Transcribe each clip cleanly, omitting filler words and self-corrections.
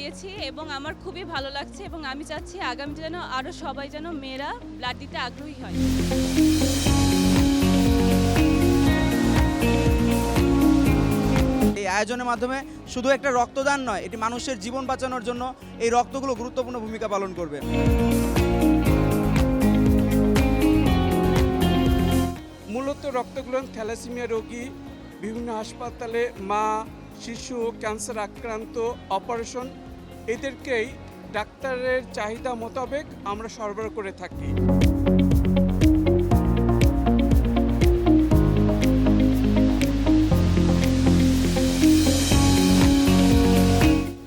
দিয়েছি এবং আমার খুবই ভালো লাগছে এবং আমি চাচ্ছি আগামীতে যেন আরও সবাই যেন মেয়েরা ব্লাড দিতে আগ্রহী হয়। এই আয়োজনের মাধ্যমে শুধু একটা রক্তদান নয়, এটি মানুষের জীবন বাঁচানোর জন্য এই রক্তগুলো গুরুত্বপূর্ণ ভূমিকা পালন করবে। মূলত রক্তগ্রহণ থ্যালাসেমিয়া রোগী, বিভিন্ন হাসপাতালে মা, শিশু, ক্যান্সার আক্রান্ত, অপারেশন, এদেরকেই ডাক্তারের চাহিদা মোতাবেক আমরা সরবরাহ করে থাকি।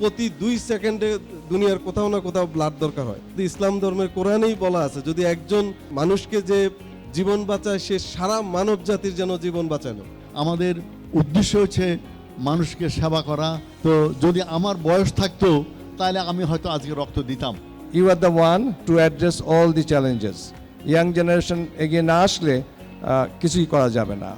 প্রতি 2 সেকেন্ডে দুনিয়ার কোথাও না কোথাও ব্লাড দরকার হয়। ইসলাম ধর্মের কোরআনেই বলা আছে, যদি একজন মানুষকে যে জীবন বাঁচায়, সে সারা মানব জাতির যেন জীবন বাঁচানো। আমাদের উদ্দেশ্য হচ্ছে মানুষকে সেবা করা। তো যদি আমার বয়স থাকতো তাহলে আমি হয়তো আজকে রক্ত দিতাম। You are the one to address all the challenges. Young generation এগিয়ে না আসলে কিছুই করা যাবে না।